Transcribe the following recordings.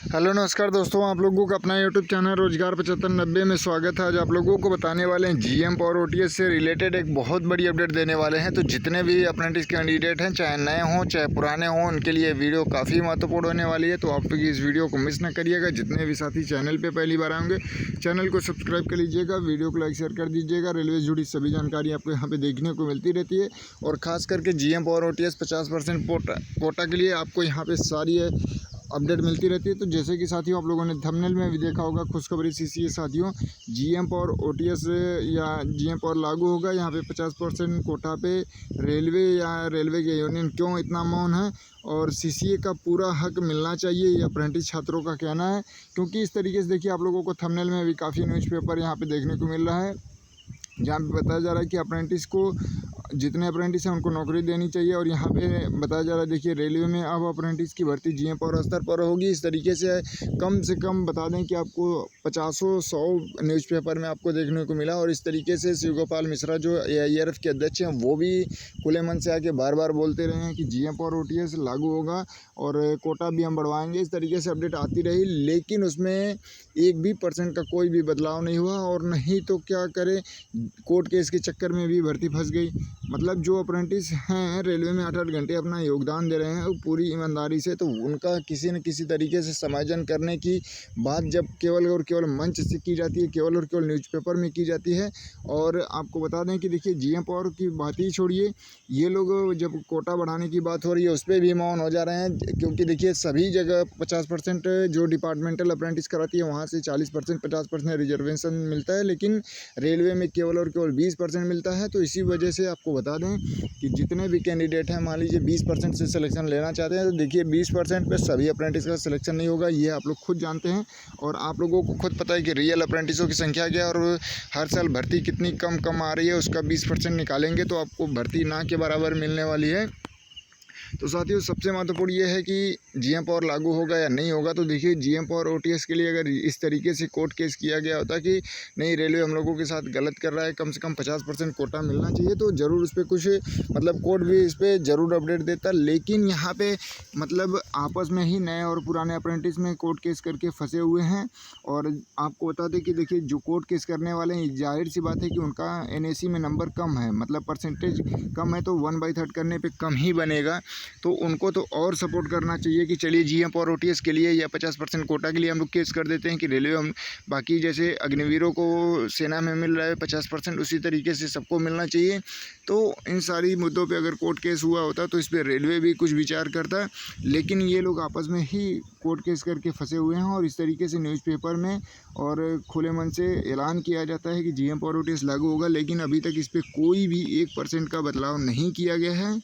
Hello नमस्कार दोस्तों, आप लोगों का अपना यूट्यूब चैनल रोजगार 7590 में स्वागत है। आज आप लोगों को बताने वाले हैं जीएम पावर ओटीएस से रिलेटेड एक बहुत बड़ी अपडेट देने वाले हैं। तो जितने भी अप्रेंटिस कैंडिडेट हैं, चाहे नए हों चाहे पुराने हों, उनके लिए वीडियो काफ़ी महत्वपूर्ण होने वाली है। तो आप लोग इस वीडियो को मिस न करिएगा। जितने भी साथी चैनल पर पहली बार आएंगे, चैनल को सब्सक्राइब कर लीजिएगा, वीडियो को लाइक शेयर कर दीजिएगा। रेलवे से जुड़ी सभी जानकारी आपको यहाँ पर देखने को मिलती रहती है। और ख़ास करके जीएम पावर ओटीएस 50% कोटा के लिए आपको यहाँ पर सारी अपडेट मिलती रहती है। तो जैसे कि साथियों, आप लोगों ने थंबनेल में भी देखा होगा, खुशखबरी सी है साथियों, जीएम पावर ओटीएस या जीएम पावर लागू होगा। यहाँ पे 50% कोटा पे रेलवे या रेलवे के यूनियन क्यों इतना मौन है, और सीसीए का पूरा हक मिलना चाहिए, ये अप्रेंटिस छात्रों का कहना है। क्योंकि इस तरीके से देखिए, आप लोगों को थंबनेल में भी काफ़ी न्यूज़पेपर यहाँ पे देखने को मिल रहा है, जहाँ पे बताया जा रहा है कि अप्रेंटिस को, जितने अप्रेंटिस हैं उनको नौकरी देनी चाहिए। और यहाँ पे बताया जा रहा है, देखिए रेलवे में अब अप्रेंटिस की भर्ती जीएम पावर स्तर पर होगी। इस तरीके से कम बता दें कि आपको 100 न्यूज़पेपर में आपको देखने को मिला। और इस तरीके से शिव गोपाल मिश्रा जो एआईआरएफ के अध्यक्ष हैं, वो भी खुले मन से आके बार बार बोलते रहे हैं कि जीएम पावर ओटीएस लागू होगा और कोटा भी हम बढ़वाएंगे। इस तरीके से अपडेट आती रही, लेकिन उसमें 1% का कोई भी बदलाव नहीं हुआ। और नहीं तो क्या करें, कोर्ट केस के चक्कर में भी भर्ती फंस गई। मतलब जो अप्रेंटिस हैं रेलवे में 8-8 घंटे अपना योगदान दे रहे हैं वो पूरी ईमानदारी से, तो उनका किसी न किसी तरीके से समायोजन करने की बात जब केवल और केवल मंच से की जाती है, केवल और केवल न्यूज़पेपर में की जाती है। और आपको बता दें कि देखिए, जीएम पावर की बात ही छोड़िए, ये लोग जब कोटा बढ़ाने की बात हो रही है उस पर भी मौन हो जा रहे हैं। क्योंकि देखिए, सभी जगह 50% जो डिपार्टमेंटल अप्रेंटिस कराती है वहाँ से 40% 50% रिजर्वेशन मिलता है, लेकिन रेलवे में केवल और केवल 20% मिलता है। तो इसी वजह से आपको बता दें कि जितने भी कैंडिडेट हैं, मान लीजिए 20% से सिलेक्शन लेना चाहते हैं, तो देखिए 20% पे सभी अप्रेंटिस का सिलेक्शन नहीं होगा, ये आप लोग खुद जानते हैं। और आप लोगों को खुद पता है कि रियल अप्रेंटिसों की संख्या क्या है, और हर साल भर्ती कितनी कम आ रही है, उसका 20% निकालेंगे तो आपको भर्ती ना के बराबर मिलने वाली है। तो साथियों, सबसे महत्वपूर्ण ये है कि जीएम पावर लागू होगा या नहीं होगा। तो देखिए, जीएम पावर ओटीएस के लिए अगर इस तरीके से कोर्ट केस किया गया होता कि नहीं, रेलवे हम लोगों के साथ गलत कर रहा है, कम से कम 50% कोटा मिलना चाहिए, तो ज़रूर उस पर कुछ मतलब कोर्ट भी इस पर ज़रूर अपडेट देता। लेकिन यहाँ पे मतलब आपस में ही नए और पुराने अप्रेंटिस में कोर्ट केस करके फंसे हुए हैं। और आपको बता दें कि देखिए, जो कोर्ट केस करने वाले हैं, जाहिर सी बात है कि उनका एनएसी में नंबर कम है, मतलब परसेंटेज कम है, तो 1/3 करने पर कम ही बनेगा। तो उनको तो और सपोर्ट करना चाहिए कि चलिए जीएम पावर ओटीएस के लिए या 50% कोटा के लिए हम लोग केस कर देते हैं कि रेलवे हम बाकी जैसे अग्निवीरों को सेना में मिल रहा है 50%, उसी तरीके से सबको मिलना चाहिए। तो इन सारी मुद्दों पे अगर कोर्ट केस हुआ होता तो इस पर रेलवे भी कुछ विचार करता। लेकिन ये लोग आपस में ही कोर्ट केस करके फंसे हुए हैं। और इस तरीके से न्यूज़पेपर में और खुले मन से ऐलान किया जाता है कि जीएम पावर ओटीएस लागू होगा, लेकिन अभी तक इस पर कोई भी 1% का बदलाव नहीं किया गया है।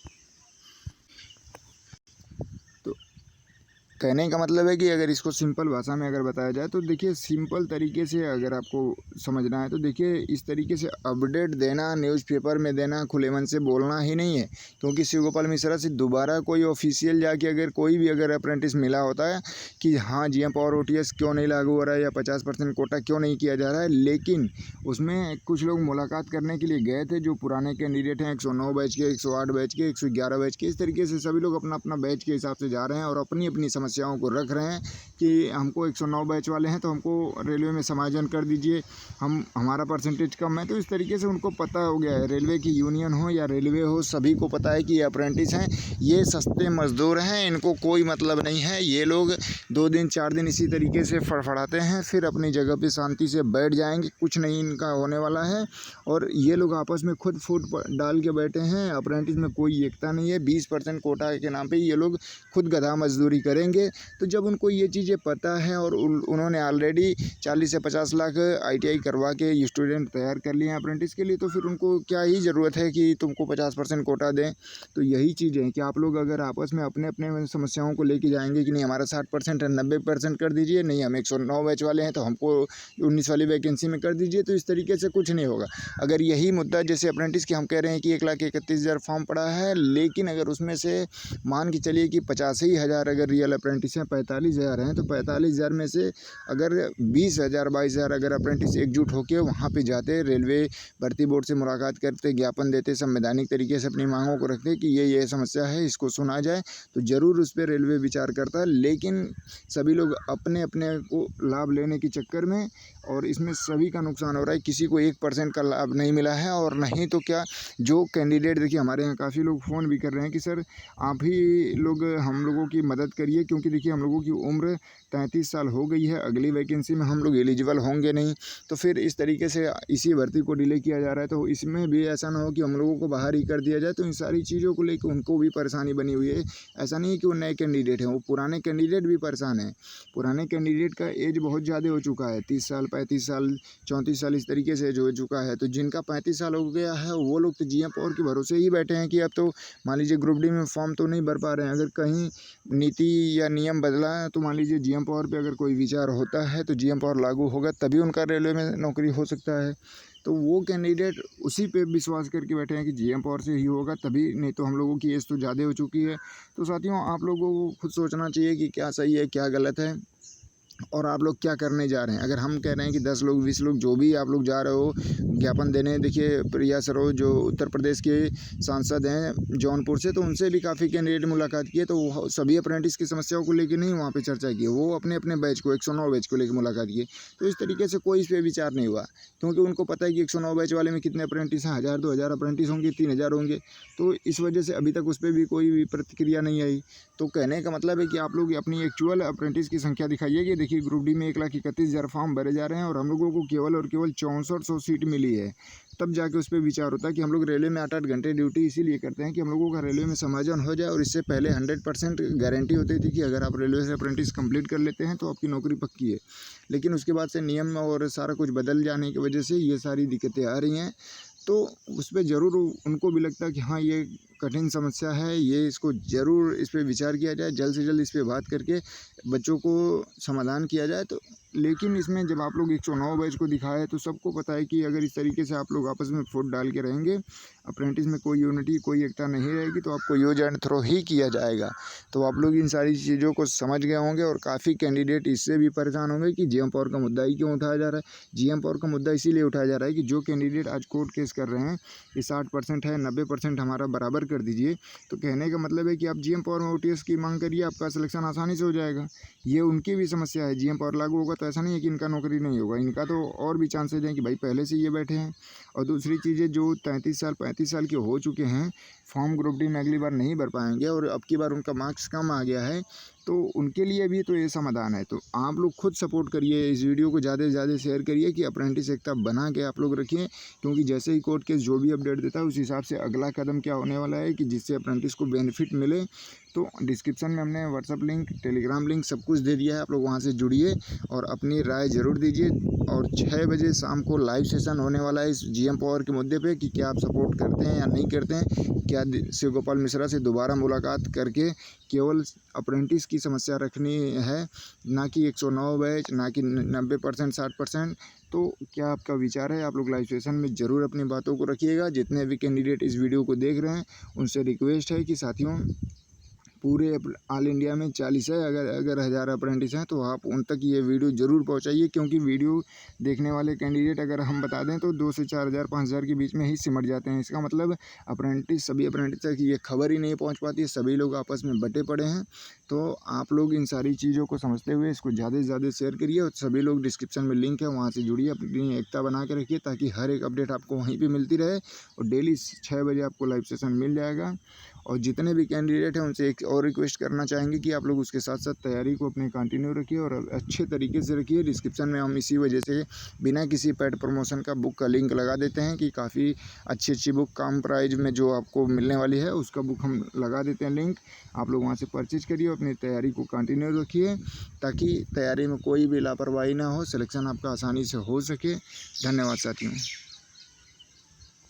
कहने का मतलब है कि अगर इसको सिंपल भाषा में अगर बताया जाए, तो देखिए सिंपल तरीके से अगर आपको समझना है, तो देखिए इस तरीके से अपडेट देना, न्यूज़पेपर में देना, खुले मन से बोलना ही नहीं है। क्योंकि शिव गोपाल मिश्रा से दोबारा कोई ऑफिशियल जाके अगर कोई भी अगर अप्रेंटिस मिला होता है कि हाँ जीएम पावर ओटीएस क्यों नहीं लागू हो रहा है या 50% कोटा क्यों नहीं किया जा रहा है, लेकिन उसमें कुछ लोग मुलाकात करने के लिए गए थे जो पुराने कैंडिडेट हैं, 109 बैच के, 108 बैच के, 111 बैच के, इस तरीके से सभी लोग अपना अपना बैच के हिसाब से जा रहे हैं और अपनी अपनी समस्याओं को रख रहे हैं कि हमको 109 बैच वाले हैं तो हमको रेलवे में समायोजन कर दीजिए, हमारा परसेंटेज कम है। तो इस तरीके से उनको पता हो गया है, रेलवे की यूनियन हो या रेलवे हो, सभी को पता है कि ये अप्रेंटिस हैं, ये सस्ते मजदूर हैं, इनको कोई मतलब नहीं है। ये लोग 2 दिन 4 दिन इसी तरीके से फड़फड़ाते हैं, फिर अपनी जगह पे शांति से बैठ जाएंगे, कुछ नहीं इनका होने वाला है। और ये लोग आपस में खुद फूट डाल के बैठे हैं, अप्रेंटिस में कोई एकता नहीं है। 20% कोटा के नाम पे ये लोग खुद गधा मजदूरी करेंगे। तो जब उनको ये चीज़ें पता है और उन्होंने ऑलरेडी 40 से 50 लाख आईटीआई करवा के स्टूडेंट तैयार कर लिए हैं अप्रेंटिस के लिए, तो फिर उनको क्या ही ज़रूरत है कि तुमको 50% कोटा दें। तो यही चीज़ें हैं कि आप लोग अगर आपस में अपने अपने समस्याओं को लेके जाएंगे कि नहीं हमारा 60% है, 90% कर दीजिए, नहीं हम 109 बैच वाले हैं तो हमको 19 वाली वैकेंसी में कर दीजिए, तो इस तरीके से कुछ नहीं होगा। अगर यही मुद्दा जैसे अप्रेंटिस की हम कह रहे हैं कि 1,31,000 फॉर्म पड़ा है, लेकिन अगर उसमें से मान के चलिए कि 85,000 अगर रियल अप्रेंटिस हैं 45,000 हैं, तो 45,000 में से अगर 20,000 22,000 अगर अप्रेंटिस एकजुट होकर वहाँ पे जाते, रेलवे भर्ती बोर्ड से मुलाकात करते, ज्ञापन देते, संवैधानिक तरीके से अपनी मांगों को रखते कि ये समस्या है, इसको सुना जाए, तो ज़रूर उस पर रेलवे विचार करता है। लेकिन सभी लोग अपने अपने को लाभ लेने के चक्कर में, और इसमें सभी का नुकसान हो रहा है। किसी को 1% का लाभ नहीं मिला है, और नहीं तो क्या जो कैंडिडेट, देखिए हमारे यहाँ काफ़ी लोग फ़ोन भी कर रहे हैं कि सर आप ही लोग हम लोगों की मदद करिए, क्योंकि देखिए हम लोगों की उम्र 33 साल हो गई है, अगली वैकेंसी में हम लोग एलिजिबल होंगे नहीं, तो फिर इस तरीके से इसी भर्ती को डिले किया जा रहा है। तो इसमें भी ऐसा ना हो कि हम लोगों को बाहर ही कर दिया जाए। तो इन सारी चीज़ों को लेकर उनको भी परेशानी बनी हुई है। ऐसा नहीं है कि वो नए कैंडिडेट हैं, वो पुराने कैंडिडेट भी परेशान हैं। पुराने कैंडिडेट का एज बहुत ज़्यादा हो चुका है, 30 साल 35 साल 34 साल इस तरीके से जो हो चुका है। तो जिनका 35 साल हो गया है वो लोग तो जीएम पावर के भरोसे ही बैठे हैं कि अब तो मान लीजिए ग्रुप डी में फॉर्म तो नहीं भर पा रहे हैं। अगर कहीं नीति या नियम बदला है तो मान लीजिए जीएम पावर पे अगर कोई विचार होता है तो जीएम पावर लागू होगा, तभी उनका रेलवे में नौकरी हो सकता है। तो वो कैंडिडेट उसी पे विश्वास करके बैठे हैं कि जीएम पावर से ही होगा तभी, नहीं तो हम लोगों की एज तो ज़्यादा हो चुकी है। तो साथियों, आप लोगों को खुद सोचना चाहिए कि क्या सही है क्या गलत है, और आप लोग क्या करने जा रहे हैं। अगर हम कह रहे हैं कि 10 लोग 20 लोग जो भी आप लोग जा रहे हो ज्ञापन देने, देखिए प्रिया सरोज जो उत्तर प्रदेश के सांसद हैं जौनपुर से, तो उनसे भी काफ़ी कैंडिडेट मुलाकात किए, तो वो सभी अप्रेंटिस की समस्याओं को लेकर नहीं वहाँ पे चर्चा की, वो अपने अपने बैच को 109 बैच को लेकर मुलाकात किए। तो इस तरीके से कोई इस पर विचार नहीं हुआ, क्योंकि उनको पता है कि 109 बैच वाले में कितने अप्रेंटिस हैं, 1000 2000 अप्रेंटिस होंगे, 3000 होंगे। तो इस वजह से अभी तक उस पर भी कोई भी प्रतिक्रिया नहीं आई। तो कहने का मतलब है कि आप लोग अपनी एक्चुअल अप्रेंटिस की संख्या दिखाइए कि देखिए ग्रुप डी में 1,31,000 फॉर्म भरे जा रहे हैं और हम लोगों को केवल और केवल 6400 सीट मिली है। तब जाके उस पर विचार होता है कि हम लोग रेलवे में 8-8 घंटे ड्यूटी इसीलिए करते हैं कि हम लोगों का रेलवे में समायोजन हो जाए। और इससे पहले 100% गारंटी होती थी कि अगर आप रेलवे से अप्रेंटिस कंप्लीट कर लेते हैं तो आपकी नौकरी पक्की है। लेकिन उसके बाद से नियम और सारा कुछ बदल जाने की वजह से ये सारी दिक्कतें आ रही हैं। तो उस पे ज़रूर उनको भी लगता है कि हाँ ये कठिन समस्या है, ये इसको ज़रूर इस पे विचार किया जाए, जल्द से जल्द इस पे बात करके बच्चों को समाधान किया जाए। तो लेकिन इसमें जब आप लोग 109 बैच को दिखाए तो सबको पता है कि अगर इस तरीके से आप लोग आपस में फुट डाल के रहेंगे, अप्रेंटिस में कोई यूनिटी कोई एकता नहीं रहेगी, तो आपको यूज एंड थ्रो ही किया जाएगा। तो आप लोग इन सारी चीज़ों को समझ गए होंगे, और काफ़ी कैंडिडेट इससे भी परेशान होंगे कि जीएम पावर का मुद्दा ही क्यों उठाया जा रहा है। जीएम पावर का मुद्दा इसीलिए उठाया जा रहा है कि जो कैंडिडेट आज कोर्ट केस कर रहे हैं कि 60% है, 90% हमारा बराबर कर दीजिए, तो कहने का मतलब है कि आप जीएम पावर में ओटीएस की मांग करिए, आपका सिलेक्शन आसानी से हो जाएगा। ये उनकी भी समस्या है, जीएम पावर लागू होगा तो ऐसा नहीं है कि इनका नौकरी नहीं होगा, इनका तो और भी चांसेज हैं कि भाई पहले से ये बैठे हैं। और दूसरी चीज़ें, जो 33 साल 35 साल के हो चुके हैं, फॉर्म ग्रुप डी में अगली बार नहीं भर पाएंगे और अब की बार उनका मार्क्स कम आ गया है, तो उनके लिए भी तो ये समाधान है। तो आप लोग खुद सपोर्ट करिए, इस वीडियो को ज़्यादा से ज़्यादा शेयर करिए कि अप्रेंटिस एकता बना के आप लोग रखिए, क्योंकि जैसे ही कोर्ट केस जो भी अपडेट देता है उस हिसाब से अगला कदम क्या होने वाला है कि जिससे अप्रेंटिस को बेनिफिट मिले। तो डिस्क्रिप्शन में हमने व्हाट्सअप लिंक, टेलीग्राम लिंक सब कुछ दे दिया है, आप लोग वहाँ से जुड़िए और अपनी राय ज़रूर दीजिए। और 6 बजे शाम को लाइव सेशन होने वाला है इस जीएम पावर के मुद्दे पे कि क्या आप सपोर्ट करते हैं या नहीं करते हैं। क्या शिव गोपाल मिश्रा से दोबारा मुलाकात करके केवल अप्रेंटिस की समस्या रखनी है, ना कि 109 बैच, ना कि 90% 60%। तो क्या आपका विचार है? आप लोग लाइव सेशन में ज़रूर अपनी बातों को रखिएगा। जितने भी कैंडिडेट इस वीडियो को देख रहे हैं उनसे रिक्वेस्ट है कि साथियों, पूरे ऑल इंडिया में 40 है, अगर 1000 अप्रेंटिस हैं तो आप उन तक ये वीडियो ज़रूर पहुंचाइए, क्योंकि वीडियो देखने वाले कैंडिडेट अगर हम बता दें तो 2 से 4000 5000 के बीच में ही सिमट जाते हैं। इसका मतलब सभी अप्रेंटिस तक ये खबर ही नहीं पहुंच पाती है, सभी लोग आपस में बटे पड़े हैं। तो आप लोग इन सारी चीज़ों को समझते हुए इसको ज़्यादा से ज़्यादा शेयर करिए, और सभी लोग डिस्क्रिप्शन में लिंक है वहाँ से जुड़िए, अपनी एकता बना के रखिए, ताकि हर एक अपडेट आपको वहीं पर मिलती रहे। और डेली 6 बजे आपको लाइव सेशन मिल जाएगा। और जितने भी कैंडिडेट हैं उनसे एक और रिक्वेस्ट करना चाहेंगे कि आप लोग उसके साथ साथ तैयारी को अपने कंटिन्यू रखिए और अच्छे तरीके से रखिए। डिस्क्रिप्शन में हम इसी वजह से बिना किसी पेड प्रमोशन का बुक का लिंक लगा देते हैं कि काफ़ी अच्छी अच्छी बुक कम प्राइस में जो आपको मिलने वाली है उसका बुक हम लगा देते हैं लिंक। आप लोग वहाँ से परचेज करिए, अपनी तैयारी को कंटिन्यू रखिए, ताकि तैयारी में कोई भी लापरवाही ना हो, सिलेक्शन आपका आसानी से हो सके। धन्यवाद साथियों।